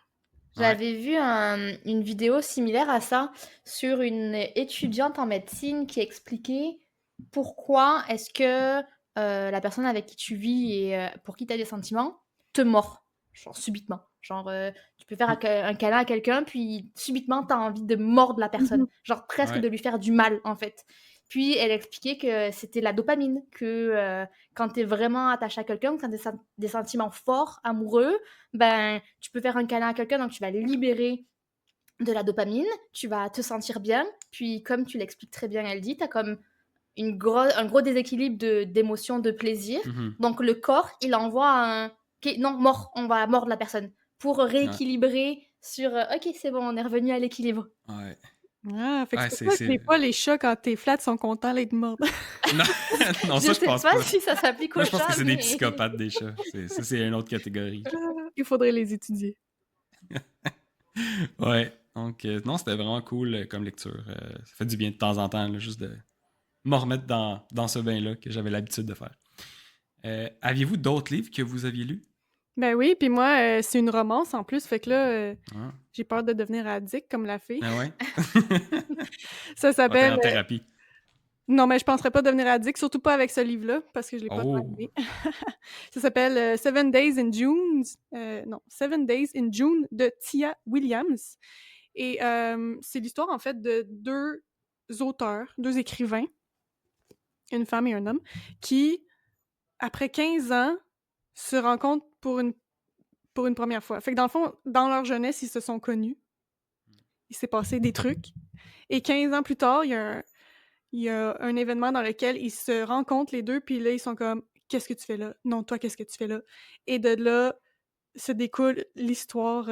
J'avais vu une vidéo similaire à ça sur une étudiante en médecine qui expliquait pourquoi est-ce que la personne avec qui tu vis et pour qui tu as des sentiments te mord, genre subitement. Genre, tu peux faire un câlin à quelqu'un, puis subitement, tu as envie de mordre la personne. Mhm. Genre presque Ouais. de lui faire du mal, en fait. Puis elle expliquait que c'était la dopamine, que quand tu es vraiment attaché à quelqu'un, quand tu as des sentiments forts, amoureux, ben, tu peux faire un câlin à quelqu'un, donc tu vas libérer de la dopamine, tu vas te sentir bien, puis comme tu l'expliques très bien, elle dit, tu as comme un gros déséquilibre d'émotions, de plaisir. Mhm. Donc le corps, il envoie un... Ok, non, mort, on va mordre la personne. Pour Ouais. rééquilibrer sur... Ok, c'est bon, on est revenu à l'équilibre. Ouais. Ah, fait que Ouais, c'est pour ça que des fois, les chats, quand t'es flat, sont contents d'être morts. Non, non, Je ça, je sais pense pas pas. si ça s'applique Moi, aux je pense que chats, c'est des mais... psychopathes, des chats. Ça, c'est une autre catégorie. Il faudrait les étudier. Ouais. Donc, non, c'était vraiment cool comme lecture. Ça fait du bien de temps en temps, là, juste de me remettre dans ce bain-là que j'avais l'habitude de faire. Aviez-vous d'autres livres que vous aviez lus? Ben oui, puis moi, c'est une romance en plus, fait que là, Ah, j'ai peur de devenir addict comme la fille. ah ouais? Ça Ah, t'es s'appelle... en thérapie. Non, mais je penserais pas devenir addict, surtout pas avec ce livre-là, parce que je l'ai pas tant Oh! aimé. Ça s'appelle Seven Days in June. Non, Seven Days in June de Tia Williams. Et c'est l'histoire, en fait, de deux auteurs, deux écrivains, une femme et un homme, qui, après 15 ans, se rencontrent pour une première fois. Fait que dans le fond, dans leur jeunesse, ils se sont connus. Il s'est passé des trucs. Et 15 ans plus tard, il y a un événement dans lequel ils se rencontrent les deux, puis là, ils sont comme « Qu'est-ce que tu fais là? Non, toi, qu'est-ce que tu fais là? » Et de là se découle l'histoire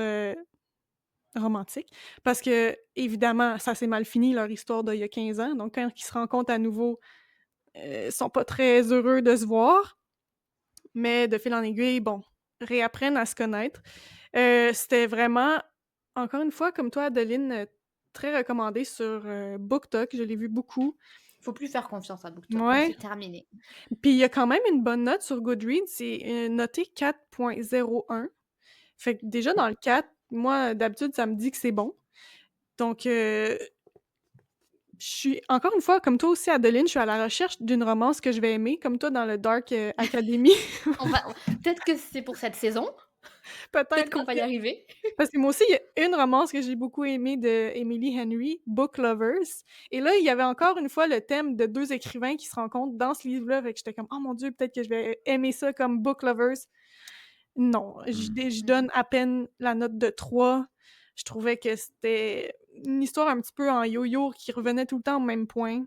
romantique. Parce que, évidemment, ça s'est mal fini, leur histoire d'il y a 15 ans. Donc, quand ils se rencontrent à nouveau, ils sont pas très heureux de se voir. Mais de fil en aiguille, bon, réapprennent à se connaître. C'était vraiment, encore une fois, comme toi, Adeline, très recommandé sur BookTok. Je l'ai vu beaucoup. Faut plus faire confiance à BookTok, là, Ouais. c'est terminé. Puis il y a quand même une bonne note sur Goodreads, c'est noté 4.01. Fait que déjà dans le 4, moi, d'habitude, ça me dit que c'est bon. Donc, je suis, encore une fois, comme toi aussi, Adeline, je suis à la recherche d'une romance que je vais aimer, comme toi dans le Dark Academy. Peut-être que c'est pour cette saison, Peut-être peut-être qu'on va y arriver. parce que moi aussi, il y a une romance que j'ai beaucoup aimée de Emily Henry, Book Lovers. Et là, il y avait encore une fois le thème de deux écrivains qui se rencontrent dans ce livre-là. Fait que j'étais comme, oh mon Dieu, peut-être que je vais aimer ça comme Book Lovers. Non, je donne à peine la note de 3. Je trouvais que c'était une histoire un petit peu en yo-yo qui revenait tout le temps au même point.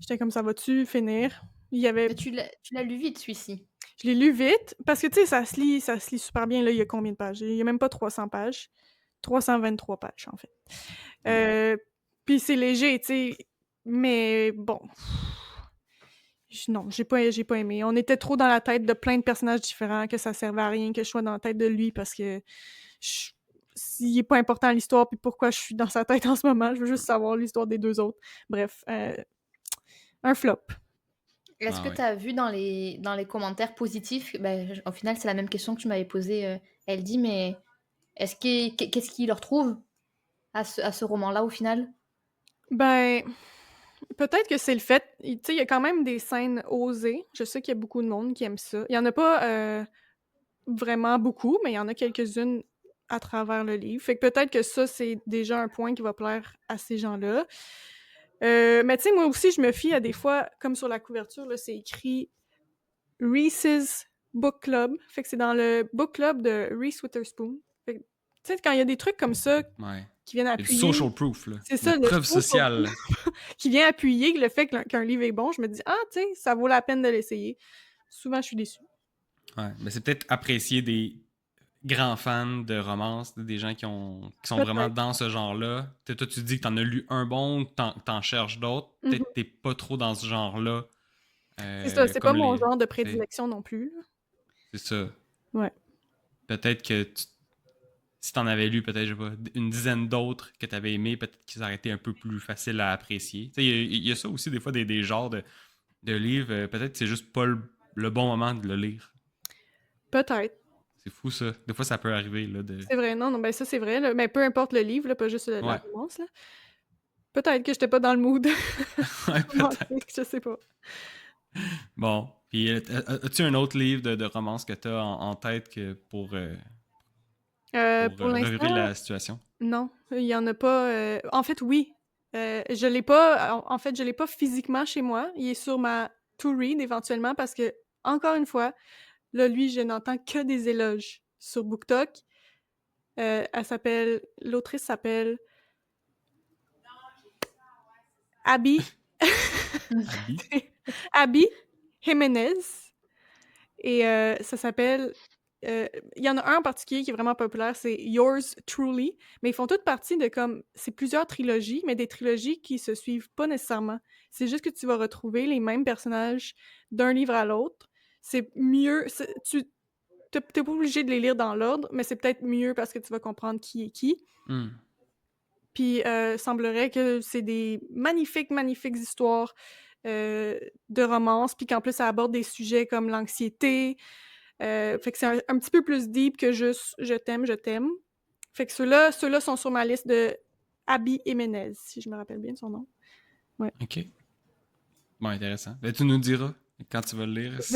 J'étais comme, ça va-tu finir? Il y avait... Mais tu l'as lu vite, celui-ci. Je l'ai lu vite, parce que, tu sais, ça se lit super bien. Là, il y a combien de pages? Il y a même pas 300 pages. 323 pages, en fait. Puis c'est léger, tu sais, mais bon... Non, j'ai pas aimé. On était trop dans la tête de plein de personnages différents, que ça servait à rien que je sois dans la tête de lui, parce que s'il est pas important l'histoire, puis pourquoi je suis dans sa tête en ce moment, je veux juste savoir l'histoire des deux autres. Bref, un flop. Est-ce que tu as vu dans les commentaires positifs, ben, au final, c'est la même question que tu m'avais posée, elle dit, mais qu'est-ce qu'il leur trouve à ce roman-là, au final? Ben, peut-être que c'est le fait... Tu sais, il y a quand même des scènes osées. Je sais qu'il y a beaucoup de monde qui aime ça. Il y en a pas vraiment beaucoup, mais il y en a quelques-unes à travers le livre. Fait que peut-être que ça, c'est déjà un point qui va plaire à ces gens-là. Mais tu sais, moi aussi, je me fie à des fois, comme sur la couverture, là, c'est écrit Reese's Book Club. Fait que c'est dans le book club de Reese Witherspoon. Fait que, tu sais, quand il y a des trucs comme ça Ouais. qui viennent Il y a du appuyer... social proof, là. C'est ça, La le preuve social sociale. qui vient appuyer le fait qu'un livre est bon, je me dis « Ah, tu sais, ça vaut la peine de l'essayer. » Souvent, je suis déçue. Ouais. Mais c'est peut-être apprécier des grands fans de romance, des gens qui sont vraiment Peut-être. dans ce genre-là. Toi, tu dis que t'en as lu un bon, que t'en cherches d'autres. Peut-être que t'es pas trop dans ce genre-là. C'est ça, c'est pas Comme mon genre de tu sais, prédilection non plus. c'est ça. Ouais. Peut-être que si t'en avais lu, peut-être, je sais pas, une dizaine d'autres que t'avais aimé, peut-être qu'ils auraient été un peu plus faciles à apprécier. Tu sais, il y a ça aussi, des fois, des genres de livres. Peut-être que c'est juste pas le bon moment de le lire. Peut-être. C'est fou, ça. Des fois, ça peut arriver, là, de... C'est vrai, non, ben ça, c'est vrai. Là. Mais peu importe le livre, là, pas juste la Ouais. romance. Là. Peut-être que j'étais pas dans le mood Ouais, peut-être. romantique, je sais pas. Bon. Puis, as-tu un autre livre de romance que t'as en tête pour Pour revivre l'instant, la situation? non. Il y en a pas. En fait, oui. Je l'ai pas. En fait, je l'ai pas physiquement chez moi. Il est sur ma to-read éventuellement parce que, encore une fois, là, lui, je n'entends que des éloges sur BookTok. L'autrice s'appelle Abby. Abby? Abby Jiménez. Et ça s'appelle... Il y en a un en particulier qui est vraiment populaire, c'est Yours Truly. Mais ils font toutes partie de comme... C'est plusieurs trilogies, mais des trilogies qui se suivent pas nécessairement. C'est juste que tu vas retrouver les mêmes personnages d'un livre à l'autre. C'est mieux... T'es pas obligé de les lire dans l'ordre, mais c'est peut-être mieux parce que tu vas comprendre qui est qui. Hmm. Puis, semblerait que c'est des magnifiques, magnifiques histoires de romance, puis qu'en plus, ça aborde des sujets comme l'anxiété. Fait que c'est un petit peu plus deep que juste « je t'aime, je t'aime ». Fait que ceux-là sont sur ma liste de Abby Jiménez, si je me rappelle bien de son nom. Ouais. OK. Bon, intéressant. Ben, tu nous diras quand tu vas le lire si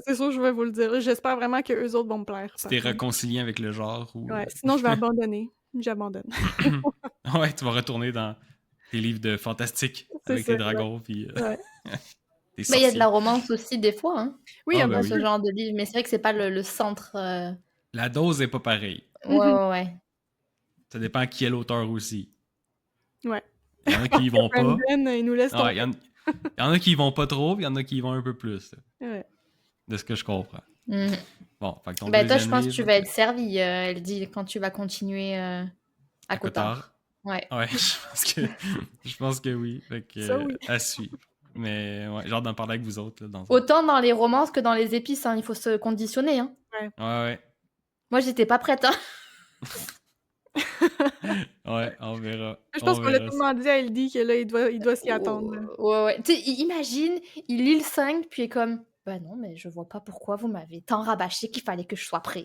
C'est sûr, je vais vous le dire. J'espère vraiment que eux autres vont me plaire. t'es réconcilié avec le genre ou... Ouais, sinon, je vais abandonner. J'abandonne. Ouais, tu vas retourner dans tes livres de fantastique avec tes dragons puis ouais. tes Mais il y a de la sorciers. romance aussi, des fois, hein, Oui, Ah, un ben peu. dans ce genre de livre. Mais c'est vrai que c'est pas le centre. La dose est pas pareille. Ouais. Ça dépend à qui est l'auteur aussi. Ouais. Il y en a qui y vont pas. Brandon, il nous laisse Ah, tomber. il y en a qui y vont pas trop, puis il y en a qui y vont un peu plus. Ouais. De ce que je comprends. Mhm. Bon, fait que ton Bah, toi, je deuxième pense que tu livre, vas être servi, elle dit, quand tu vas continuer à à Cotard. Ouais. Ouais, je pense que oui. Fait que, Ça, oui. à suivre. Mais ouais, j'ai hâte d'en parler avec vous autres. Là, dans Autant dans les romances que dans les épices, hein, il faut se conditionner. Hein. Ouais. Moi, j'étais pas prête. Hein. Ouais, on verra. Je pense qu'on l'a verra tellement dit à Eldy que là, il doit s'y attendre. là. Ouais. Tu sais, imagine, il lit le 5, puis il est comme, bah non, mais je vois pas pourquoi vous m'avez tant rabâché qu'il fallait que je sois prêt.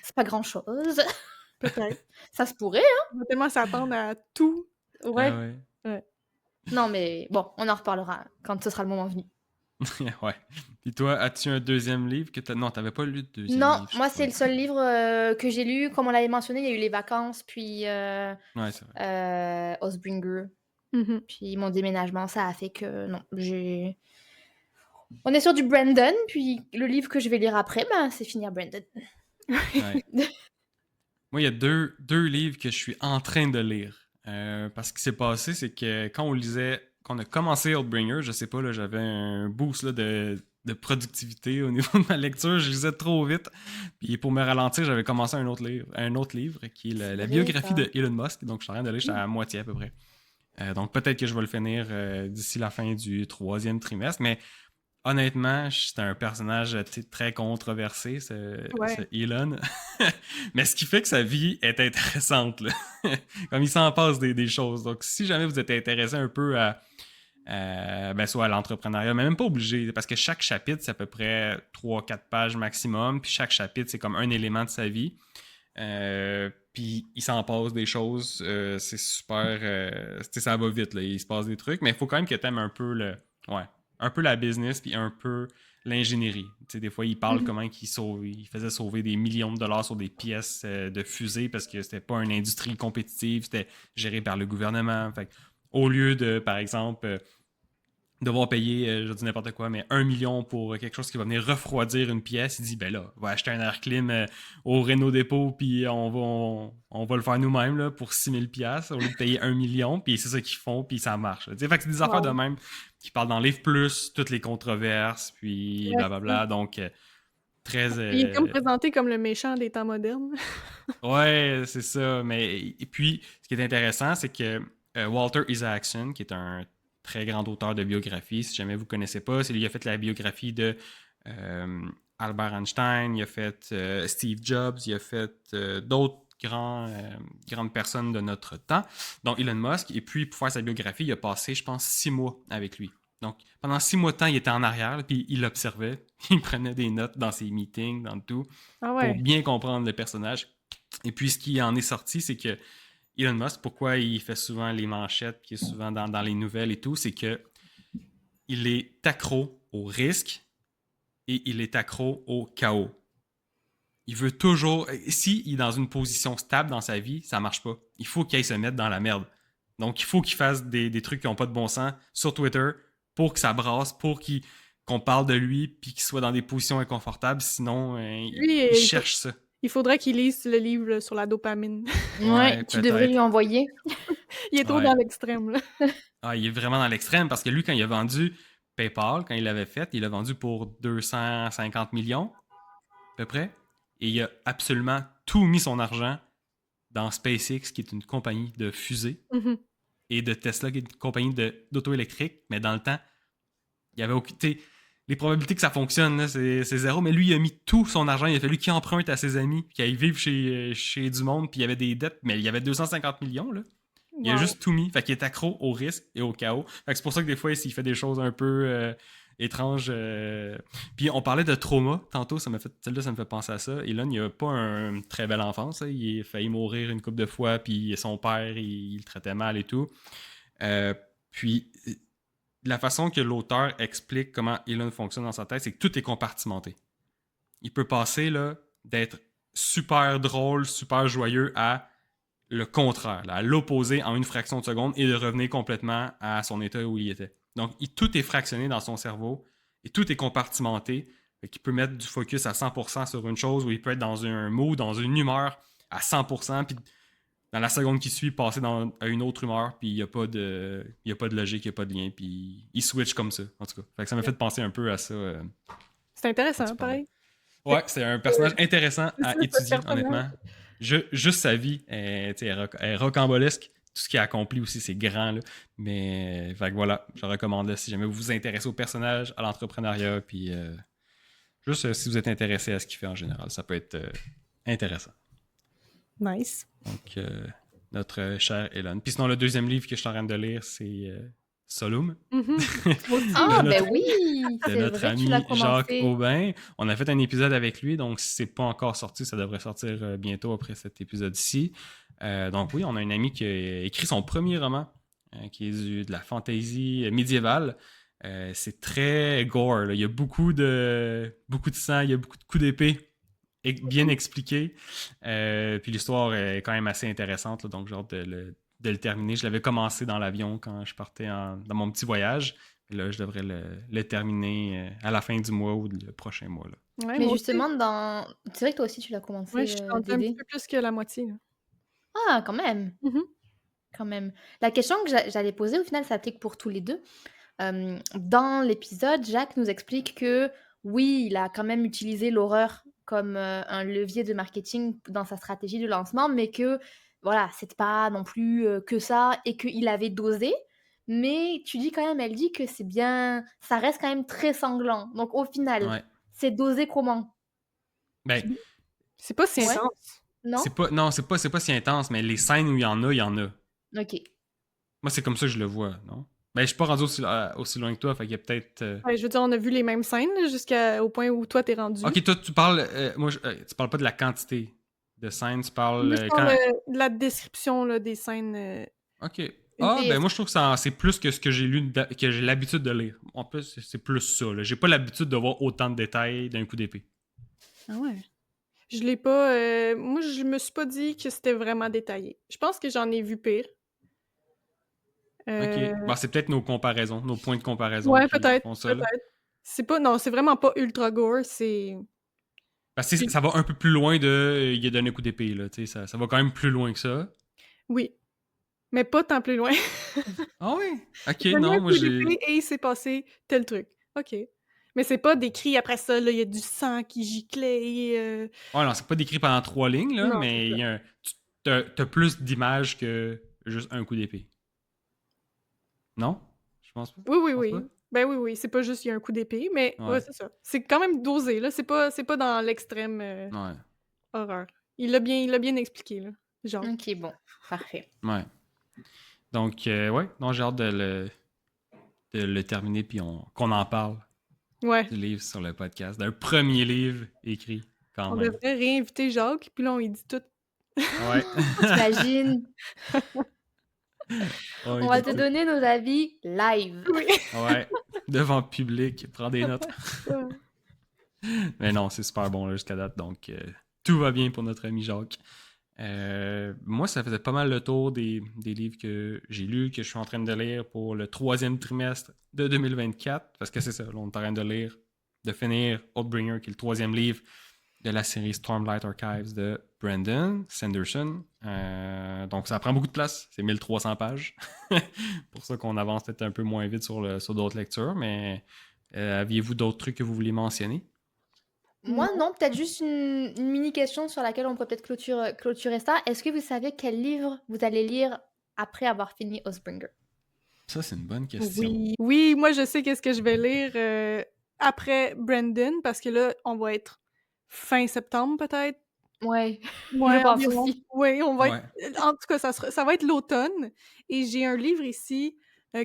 C'est pas grand-chose. Peut-être. Ça se pourrait, hein? On va tellement s'attendre à tout. Ouais. Ah ouais. Non, mais bon, on en reparlera quand ce sera le moment venu. Ouais. Puis toi, as-tu un deuxième livre que t'as... Non, t'avais pas lu de deuxième Non, livre. je moi, crois. c'est le seul livre que j'ai lu. Comme on l'avait mentionné, il y a eu les vacances, puis Ouais, c'est vrai. Oathbringer. Mhm. Puis mon déménagement, ça a fait que non, on est sur du Brandon, puis le livre que je vais lire après, ben, c'est finir Brandon. Ouais. Moi, il y a deux livres que je suis en train de lire. Parce que ce qui s'est passé, c'est que quand on a commencé Oathbringer, je sais pas, là, j'avais un boost là, de productivité au niveau de ma lecture. Je lisais trop vite. Puis pour me ralentir, j'avais commencé un autre livre qui est la vrai, biographie ça. de Elon Musk. Donc, je suis en train de lire, j'étais à la moitié à peu près. Donc, peut-être que je vais le finir d'ici la fin du 3e trimestre. Mais honnêtement, c'est un personnage très controversé, ce Elon. Mais ce qui fait que sa vie est intéressante. Là. Comme il s'en passe des choses. Donc, si jamais vous êtes intéressé un peu soit à l'entrepreneuriat, mais même pas obligé, parce que chaque chapitre, c'est à peu près 3-4 pages maximum, puis chaque chapitre, c'est comme un élément de sa vie. Puis il s'en passe des choses, c'est super, ça va vite, là, il se passe des trucs, mais il faut quand même que tu aimes un peu un peu la business, puis un peu l'ingénierie. Des fois, il parle comment il faisait sauver des millions de dollars sur des pièces de fusées parce que c'était pas une industrie compétitive, c'était géré par le gouvernement. Fait Au lieu de, par exemple, devoir payer, je dis n'importe quoi, mais 1 million pour quelque chose qui va venir refroidir une pièce, il dit, ben là, on va acheter un air clim au Renault Dépôt, puis on va le faire nous-mêmes là, pour 6 000 pièces au lieu de payer 1 million, puis c'est ça qu'ils font, puis ça marche. Fait que c'est des affaires de Wow. même qui parlent dans Livre Plus, toutes les controverses, puis Ouais, c'est ça. blablabla, donc très... Il est comme présenté comme le méchant des temps modernes. Ouais, c'est ça. Mais et puis, ce qui est intéressant, c'est que Walter Isaacson, qui est un très grand auteur de biographie, si jamais vous ne connaissez pas, c'est lui qui a fait la biographie de Albert Einstein, il a fait Steve Jobs, il a fait d'autres grandes personnes de notre temps, dont Elon Musk. Et puis, pour faire sa biographie, il a passé, je pense, 6 mois avec lui. Donc, pendant 6 mois de temps, il était en arrière, là, puis il observait, il prenait des notes dans ses meetings, dans tout, Ah pour ouais. bien comprendre le personnage. Et puis, ce qui en est sorti, c'est que Elon Musk, pourquoi il fait souvent les manchettes, qui est souvent dans les nouvelles et tout, c'est que il est accro au risque et il est accro au chaos. Il veut toujours... Si il est dans une position stable dans sa vie, ça marche pas. Il faut qu'il aille se mettre dans la merde. Donc, il faut qu'il fasse des trucs qui n'ont pas de bon sens sur Twitter pour que ça brasse, qu'on parle de lui, puis qu'il soit dans des positions inconfortables. Sinon, Lui, il cherche ça. il faudrait qu'il lise le livre là, sur la dopamine. Ouais, tu devrais lui peut-être. envoyer. Il est trop Ouais. dans l'extrême, là. Ah, il est vraiment dans l'extrême parce que lui, quand il a vendu PayPal, quand il l'avait fait, il l'a vendu pour 250 millions, à peu près. Et il a absolument tout mis son argent dans SpaceX, qui est une compagnie de fusées, Mhm. et de Tesla, qui est une compagnie d'auto électrique. Mais dans le temps, il y avait aucune. Les probabilités que ça fonctionne, là, c'est zéro. Mais lui, il a mis tout son argent. Il a fallu qu'il emprunte à ses amis, qu'il aille vivre chez du monde, puis il y avait des dettes, mais il y avait 250 millions, là. Il a Wow. juste tout mis. Fait qu'il est accro au risque et au chaos. Fait que c'est pour ça que des fois, s'il fait des choses un peu étranges. Puis on parlait de trauma tantôt, celle-là, ça me fait penser à ça. Elon, il a pas une très belle enfance. Hein. Il a failli mourir une couple de fois, puis son père, il le traitait mal et tout. Puis la façon que l'auteur explique comment Elon fonctionne dans sa tête, c'est que tout est compartimenté. Il peut passer là, d'être super drôle, super joyeux à le contraire, là, à l'opposé en une fraction de seconde et de revenir complètement à son état où il était. Donc, tout est fractionné dans son cerveau et tout est compartimenté. Il peut mettre du focus à 100% sur une chose ou il peut être dans un mood, dans une humeur à 100%, puis dans la seconde qui suit, passer à une autre humeur, puis il n'y a pas de logique, il n'y a pas de lien, puis il switch comme ça, en tout cas. Fait que ça m'a fait penser un peu à ça. C'est intéressant, pareil. Ouais, c'est un personnage intéressant à C'est étudier, personnage. honnêtement. Juste sa vie, elle est rocambolesque. Tout ce qu'il a accompli aussi, c'est grand. Là. Mais, fait que voilà, je recommande si jamais vous vous intéressez au personnage, à l'entrepreneuriat, puis juste si vous êtes intéressé à ce qu'il fait en général, ça peut être intéressant. Nice. Donc, notre cher Elon. Puis sinon, le deuxième livre que je suis en train de lire, c'est Solum. Ah, ben oui! De notre ami Jacques Aubin. On a fait un épisode avec lui, donc si c'est pas encore sorti, ça devrait sortir bientôt après cet épisode-ci. Donc oui, on a un ami qui a écrit son premier roman, qui est de la fantasy médiévale. C'est très gore, là. Il y a beaucoup de sang, il y a beaucoup de coups d'épée bien expliqués. Puis l'histoire est quand même assez intéressante, là, donc j'ai hâte de le terminer. Je l'avais commencé dans l'avion quand je partais dans mon petit voyage. Et là, je devrais le terminer à la fin du mois ou le prochain mois. Là. Ouais, Mais moi justement, c'est vrai que toi aussi, tu l'as commencé, aussi. Ouais, je suis rendue un Dédé. petit peu plus que la moitié. Là. Ah, quand même. Quand même. La question que j'allais poser, au final, s'applique pour tous les deux. Dans l'épisode, Jacques nous explique que oui, il a quand même utilisé l'horreur comme un levier de marketing dans sa stratégie de lancement, mais que voilà, c'est pas non plus que ça et qu'il avait dosé. Mais tu dis quand même, elle dit que c'est bien, ça reste quand même très sanglant. Donc au final, Ouais. c'est dosé comment? Ben, C'est pas si Ouais. intense. Non? c'est pas si intense, mais les scènes où il y en a, il y en a. Ok. Moi, c'est comme ça que je le vois, non? Ben, je suis pas rendu aussi loin que toi, fait qu'il y a peut-être... Ouais, je veux dire, on a vu les mêmes scènes là, jusqu'au point où toi t'es rendu. Ok, toi, tu parles... tu parles pas de la quantité de scènes, tu parles... Moi, je parle de la description là, des scènes. Ok. Ah, ben moi, je trouve que c'est plus que ce que j'ai lu, que j'ai l'habitude de lire. En plus, c'est plus ça. Là. J'ai pas l'habitude de voir autant de détails d'un coup d'épée. Ah ouais. Je l'ai pas. Moi, je me suis pas dit que c'était vraiment détaillé. Je pense que j'en ai vu pire. Euh, OK. Bon, c'est peut-être nos comparaisons, nos points de comparaison Ouais, qui peut-être, font ça, là. peut-être. C'est pas, non, c'est vraiment pas ultra gore, c'est... Parce que ça va un peu plus loin de il a donné un coup d'épée, là. Tu sais, ça va quand même plus loin que ça. Oui, mais pas tant plus loin. Ah oui? OK, Il a mis un non, moi coup j'ai. d'épée et il s'est passé tel truc. OK. Mais c'est pas décrit après ça, là, il y a du sang qui giclait et... Ouais, non, c'est pas décrit pendant 3 lignes, là, Non, c'est mais ça. il y a t'as plus d'images que juste un coup d'épée. Non? Je pense pas. Oui, oui, Je pense pas. oui. Ben oui, oui, c'est pas juste il y a un coup d'épée, mais ouais, Ouais. c'est ça. C'est quand même dosé, là. C'est pas dans l'extrême Ouais. horreur. Il l'a bien expliqué, là. Genre. Ok, bon, parfait. Ouais. Donc, ouais, non, j'ai hâte de le terminer puis qu'on en parle Ouais. du livre sur le podcast. D'un premier livre écrit, quand On même. devrait réinviter Jacques, puis là, on lui dit tout. Ouais. T'imagines? Ouais, On va du te coup. donner nos avis live. Oui. Ouais. Devant le public, prends des notes. Ouais. Mais non, c'est super bon là, jusqu'à date, donc tout va bien pour notre ami Jacques. Moi, ça faisait pas mal le tour des livres que j'ai lus, que je suis en train de lire pour le 3e trimestre de 2024, parce que c'est ça, là, on est en train de lire, de finir Oathbringer, qui est le 3e livre de la série Stormlight Archives de Brandon Sanderson. Donc ça prend beaucoup de place, c'est 1300 pages. Pour ça qu'on avance peut-être un peu moins vite sur d'autres lectures, mais aviez-vous d'autres trucs que vous vouliez mentionner? Moi, non, peut-être juste une mini question sur laquelle on pourrait peut-être clôturer ça. Est-ce que vous savez quel livre vous allez lire après avoir fini Oathbringer? Ça, c'est une bonne question. Oui. Oui, moi, je sais qu'est-ce que je vais lire après Brandon, parce que là, on va être fin septembre, peut-être. Ouais, je Ouais, pense environ. aussi. Oui, on va Ouais. être... En tout cas, ça va être l'automne. Et j'ai un livre ici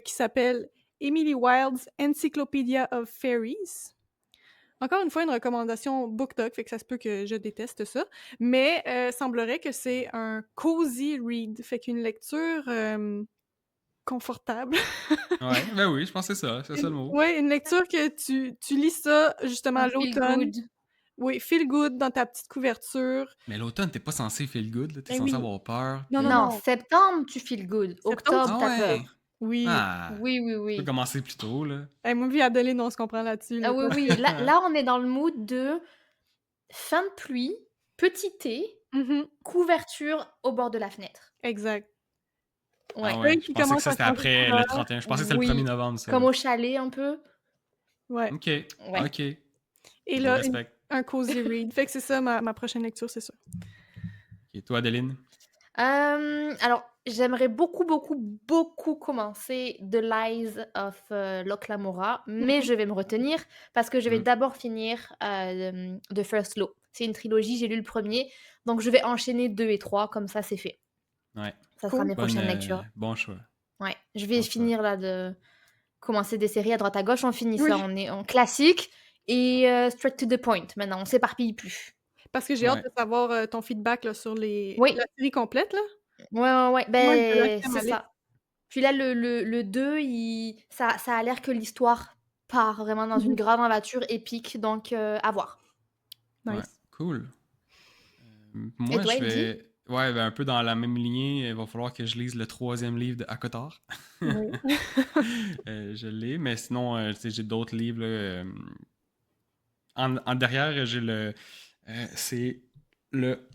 qui s'appelle Emily Wilde's Encyclopedia of Fairies. Encore une fois, une recommandation BookTok, fait que ça se peut que je déteste ça. Mais semblerait que c'est un cozy read, fait qu'une lecture confortable. Ouais, ben oui, je pense que c'est ça le mot. Ouais, une lecture que tu lis ça justement à Un feel l'automne. good. Oui, feel good dans ta petite couverture. Mais l'automne, t'es pas censé feel good, là. T'es Ben censé oui. avoir peur. Non, non, Non, non. septembre, tu feel good. Septembre, Octobre, Ah t'as ouais! peur. oui. Ah! Oui, oui, Tu peux oui. commencer plus tôt, là. Hey, moi puis Adeline, on se comprend là-dessus. Ah Là, oui, parce oui. que- Là, on est dans le mood de fin de pluie, petit thé, Mhm, couverture au bord de la fenêtre. exact. Ouais. Ah ouais, Feuilles je qui pensais que commencent ça à c'était changer de après couleur. le 31. Je pensais que c'était le 1er Oui. novembre, ça. Comme au chalet, un peu. Ouais. Ok, Ouais. ok. Et Je là, respecte. un cozy read. Fait que c'est ça ma prochaine lecture, c'est ça. Et toi, Adeline? Alors, j'aimerais beaucoup, beaucoup, beaucoup commencer The Lies of Locke Lamora, mais je vais me retenir parce que je vais Mm. d'abord finir The First Law. C'est une trilogie, j'ai lu le premier, donc je vais enchaîner 2 et 3, comme ça c'est fait. Ouais. Ça sera Cool. mes prochaines lectures. Bon choix. Ouais, je vais Bon choix. finir là de commencer des séries à droite à gauche, on finit Oui. ça, on est en classique et straight to the point. Maintenant, on s'éparpille plus. Parce que j'ai hâte Ouais. de savoir ton feedback là, sur Oui, la série complète. Là. ouais, ouais, ouais. Moi, je vais Ben, l'acheter à c'est ma liste. ça. Puis là, le 2, ça a l'air que l'histoire part vraiment dans une Mhm. grande aventure épique, donc à voir. Ouais. Nice. Cool. Et Moi, toi, je Elodie? vais. Ouais, ben, un peu dans la même lignée, il va falloir que je lise le 3e livre de Akotar. Oui. Je l'ai, mais sinon, tu sais, j'ai d'autres livres. Là, en derrière, j'ai c'est le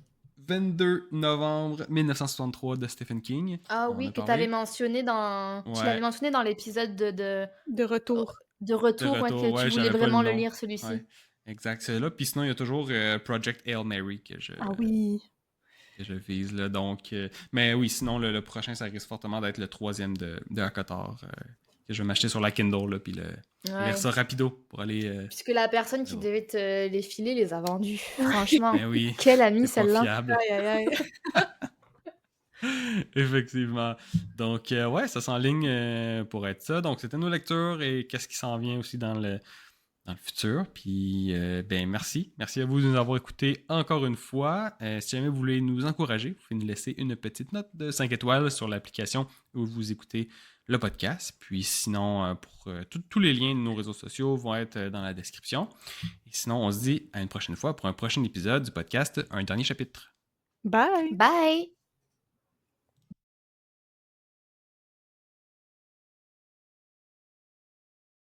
22 novembre 1963 de Stephen King. Ah On oui, a que tu avais parlé. mentionné tu l'avais Ouais, mentionné dans l'épisode De retour. de de retour, ouais, retour. que tu Ouais, voulais j'avais pas le vraiment le nom. lire, celui-ci. Ouais, exact, c'est là. Puis sinon, il y a toujours Project Hail Mary Ah oui. que je vise. Là, donc, mais oui, sinon, le prochain, ça risque fortement d'être le 3e de Akotar. Que je vais m'acheter sur la Kindle, là, puis lire Ouais. ça rapido pour aller. Puisque la personne qui Oh. devait te les filer les a vendus. Franchement, Mais oui, quelle amie c'est pas celle-là. fiable. Aïe, aïe, aïe. Effectivement. Donc, ouais, ça s'enligne pour être ça. Donc, c'était nos lectures et qu'est-ce qui s'en vient aussi dans le futur. Puis, ben, merci. Merci à vous de nous avoir écoutés encore une fois. Si jamais vous voulez nous encourager, vous pouvez nous laisser une petite note de 5 étoiles sur l'application où vous écoutez le podcast. Puis, sinon, pour tous les liens de nos réseaux sociaux vont être dans la description. Et sinon, on se dit à une prochaine fois pour un prochain épisode du podcast Un dernier chapitre. Bye. Bye!